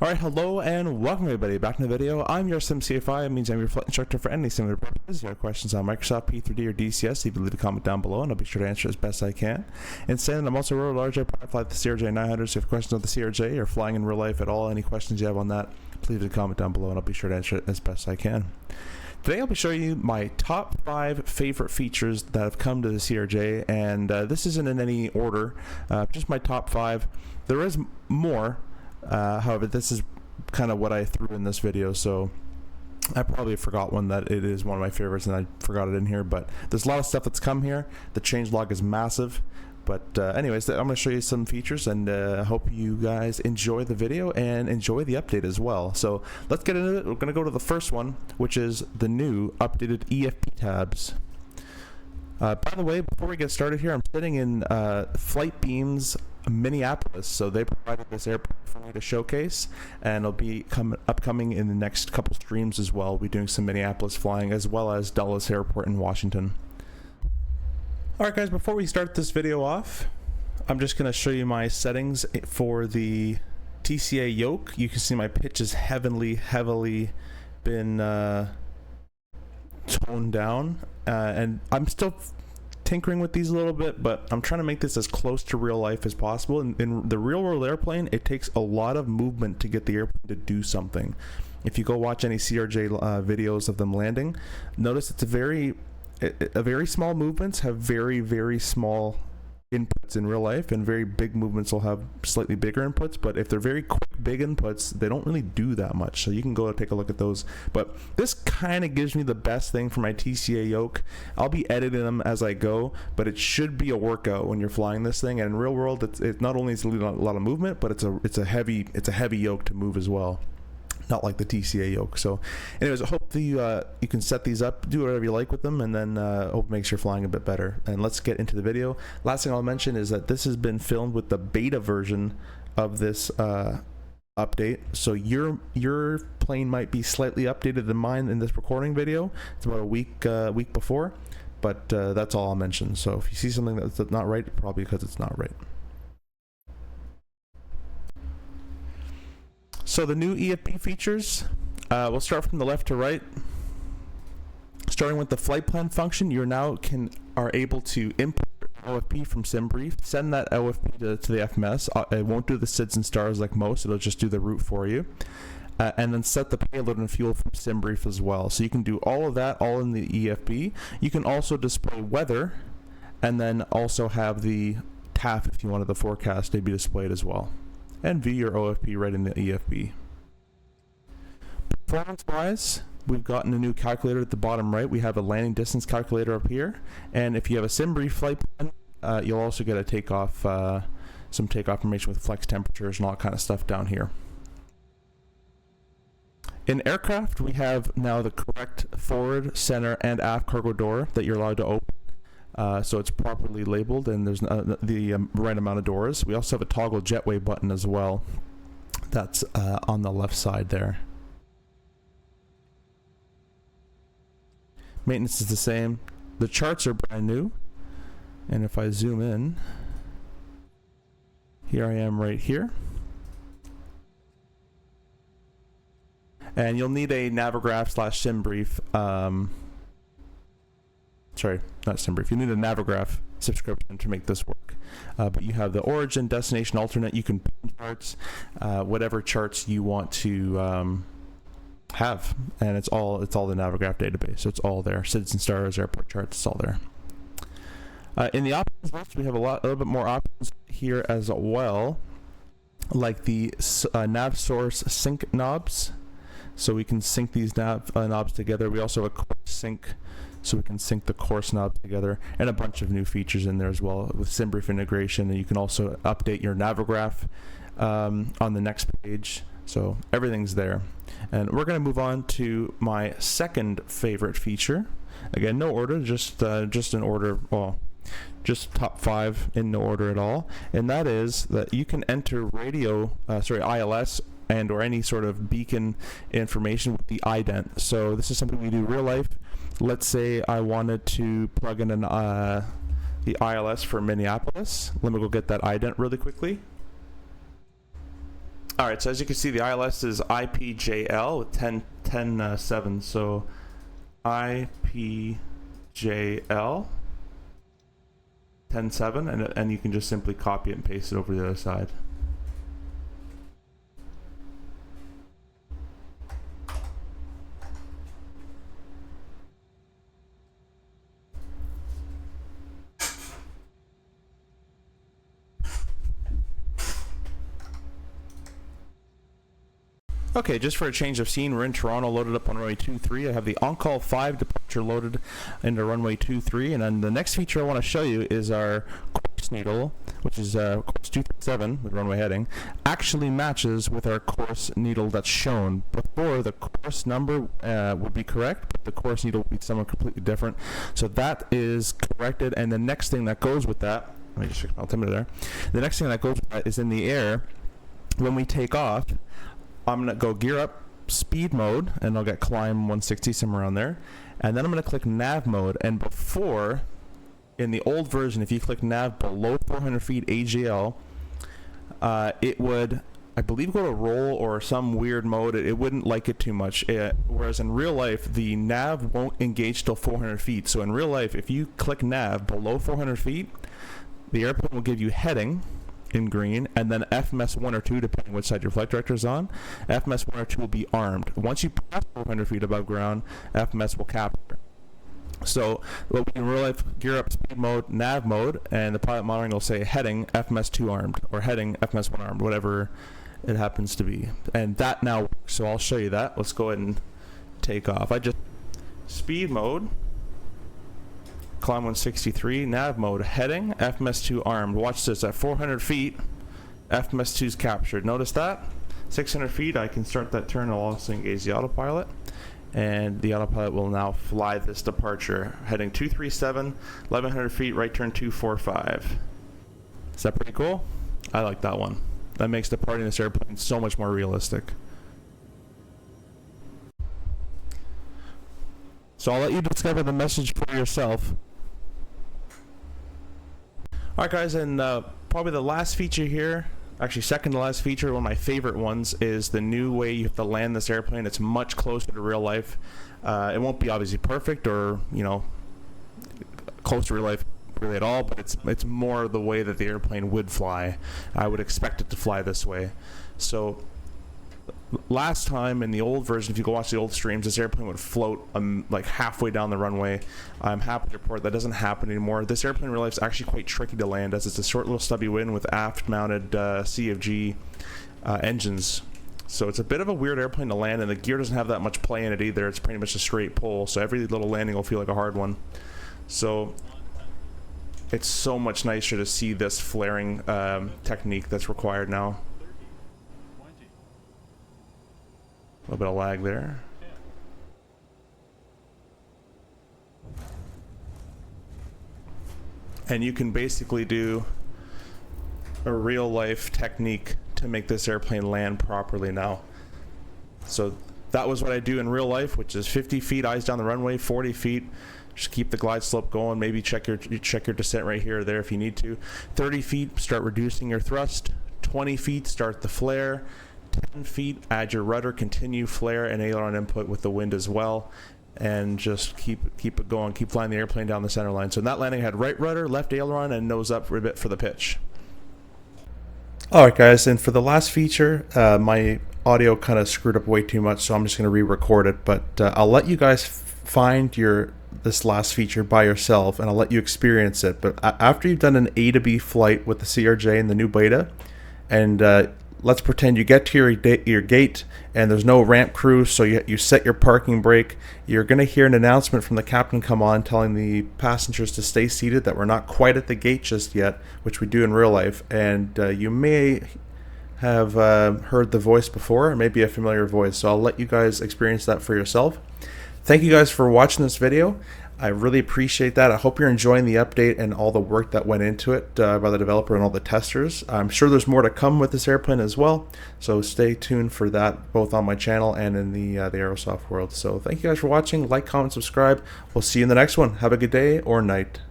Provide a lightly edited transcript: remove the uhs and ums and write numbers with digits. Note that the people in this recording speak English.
Alright, hello and welcome everybody back to the video. I'm your SimCFI. It means I'm your flight instructor for any similar purposes. If you have questions on Microsoft, P3D, or DCS, you can leave a comment down below and I'll be sure to answer as best I can. And saying I'm also a real large airplane. I fly the CRJ 900, so if you have questions on the CRJ or flying in real life at all, any questions you have on that, please leave a comment down below and I'll be sure to answer it as best I can. Today I'll be showing you my top 5 favorite features that have come to the CRJ, and this isn't in any order, just my top 5. There is more. However, this is kind of what I threw in this video, so I probably forgot one that it is one of my favorites and I forgot it in here, but there's a lot of stuff that's come here. The changelog is massive, but anyways, I'm going to show you some features, and I hope you guys enjoy the video and enjoy the update as well. So let's get into it. We're going to go to the first one, which is the new updated EFP tabs. By the way, before we get started here, I'm sitting in Flightbeam's Minneapolis, so they provided this airport for me to showcase, and it'll be upcoming in the next couple streams as well. We'll be doing some Minneapolis flying as well as Dulles Airport in Washington. Alright guys, before we start this video off, I'm just going to show you my settings for the TCA yoke. You can see my pitch has heavily been toned down, and I'm still tinkering with these a little bit, but I'm trying to make this as close to real life as possible. In the real world airplane, it takes a lot of movement to get the airplane to do something. If you go watch any CRJ videos of them landing, notice it's a very small movements have very small inputs in real life, and very big movements will have slightly bigger inputs. But if they're very quick big inputs, they don't really do that much, so you can go take a look at those. But this kind of gives me the best thing for my TCA yoke. I'll be editing them as I go, but it should be a workout when you're flying this thing. And in real world, it not only is a lot of movement, but it's a heavy yoke to move as well, not like the TCA yoke. So anyways, I hope you can set these up, do whatever you like with them, and then hope it makes your flying a bit better. And let's get into the video. Last thing I'll mention is that this has been filmed with the beta version of this update, so your plane might be slightly updated than mine in this recording video. It's about a week before, but that's all I'll mention. So if you see something that's not right, probably because it's not right. So the new EFP features, we'll start from the left to right. Starting with the flight plan function, you now are able to import OFP from SimBrief, send that OFP to the FMS. It won't do the SIDS and stars like most, it'll just do the route for you. And then set the payload and fuel from SimBrief as well. So you can do all of that all in the EFP. You can also display weather, and then also have the TAF if you wanted the forecast to be displayed as well. And view your OFP right in the EFP. Performance-wise, we've gotten a new calculator at the bottom right. We have a landing distance calculator up here, and if you have a SimBrief flight plan, you'll also get a takeoff, some takeoff information with flex temperatures and all that kind of stuff down here. In aircraft, we have now the correct forward, center, and aft cargo door that you're allowed to open. So it's properly labeled, and there's the right amount of doors. We also have a toggle jetway button as well. That's on the left side there. Maintenance is the same. The charts are brand new, and if I zoom in, here I am right here. And you'll need a Navigraph / SimBrief. Sorry, not SimBrief. You need a Navigraph subscription to make this work. But you have the origin, destination, alternate. You can pin charts, whatever charts you want to have, and it's all the Navigraph database. So it's all there. SIDS and stars, airport charts, it's all there. In the options list, we have a little bit more options here as well, like the nav source sync knobs. So we can sync these knobs together. We also have a course sync, so we can sync the course knobs together, and a bunch of new features in there as well with SimBrief integration. And you can also update your Navigraph on the next page. So everything's there. And we're going to move on to my second favorite feature. Again, no order, just in order. Well, just top 5 in no order at all. And that is that you can enter radio, ILS and or any sort of beacon information with the ident. So this is something we do real life. Let's say I wanted to plug in the ILS for Minneapolis. Let me go get that ident really quickly. Alright, so as you can see, the ILS is IPJL with 10.7, so IPJL 10.7, and you can just simply copy it and paste it over the other side. Okay, just for a change of scene, we're in Toronto, loaded up on runway 23. I have the on-call 5 departure loaded into runway 23, and then the next feature I want to show you is our course needle, which is course 237 with runway heading, actually matches with our course needle that's shown. Before, the course number would be correct, but the course needle would be somewhat completely different. So that is corrected, and the next thing that goes with that, let me just fix my altimeter there. The next thing that goes with that is in the air, when we take off, I'm going to go gear up speed mode, and I'll get climb 160 somewhere around there, and then I'm going to click nav mode. And before, in the old version, if you click nav below 400 feet AGL, it would, I believe, go to roll or some weird mode. It wouldn't like it too much, whereas in real life the nav won't engage till 400 feet. So in real life, if you click nav below 400 feet, the airplane will give you heading in green, and then FMS 1 or 2, depending which side your flight director is on. FMS 1 or 2 will be armed. Once you pass 400 feet above ground, FMS will capture. So what we in real life, gear up speed mode, nav mode, and the pilot monitoring will say heading FMS 2 armed, or heading FMS 1 armed, whatever it happens to be. And that now works, so I'll show you that. Let's go ahead and take off. I just speed mode, climb 163, nav mode, heading, FMS 2 armed. Watch this, at 400 feet, FMS 2 is captured. Notice that? 600 feet, I can start that turn. I'll also engage the autopilot, and the autopilot will now fly this departure. Heading 237, 1100 feet, right turn 245. Is that pretty cool? I like that one. That makes departing this airplane so much more realistic. So I'll let you discover the message for yourself. Alright guys, and probably the last feature here, actually second to last feature, one of my favorite ones, is the new way you have to land this airplane. It's much closer to real life. It won't be obviously perfect or, you know, close to real life really at all, but it's more the way that the airplane would fly. I would expect it to fly this way. So last time in the old version, if you go watch the old streams, this airplane would float like halfway down the runway. I'm happy to report that doesn't happen anymore. This airplane in real life is actually quite tricky to land, as it's a short little stubby wing with aft mounted CFG engines. So it's a bit of a weird airplane to land, and the gear doesn't have that much play in it either. It's pretty much a straight pull, so every little landing will feel like a hard one. So it's so much nicer to see this flaring technique that's required now. A little bit of lag there. And you can basically do a real life technique to make this airplane land properly now. So that was what I do in real life, which is 50 feet, eyes down the runway, 40 feet. Just keep the glide slope going. Maybe check your descent right here or there if you need to. 30 feet, start reducing your thrust. 20 feet, start the flare. 10 feet, add your rudder, continue flare and aileron input with the wind as well, and just keep it going. Keep flying the airplane down the center line. So in that landing, I had right rudder, left aileron, and nose up for a bit for the pitch. Alright guys, and for the last feature, my audio kind of screwed up way too much, so I'm just going to re-record it, but I'll let you guys find this last feature by yourself, and I'll let you experience it. But after you've done an A to B flight with the CRJ and the new beta, and let's pretend you get to your gate and there's no ramp crew, so you set your parking brake. You're going to hear an announcement from the captain come on telling the passengers to stay seated, that we're not quite at the gate just yet, which we do in real life. And you may have heard the voice before, or maybe a familiar voice, so I'll let you guys experience that for yourself. Thank you guys for watching this video. I really appreciate that. I hope you're enjoying the update and all the work that went into it by the developer and all the testers. I'm sure there's more to come with this airplane as well, so stay tuned for that both on my channel and in the Aerosoft world. So thank you guys for watching. Like, comment, subscribe. We'll see you in the next one. Have a good day or night.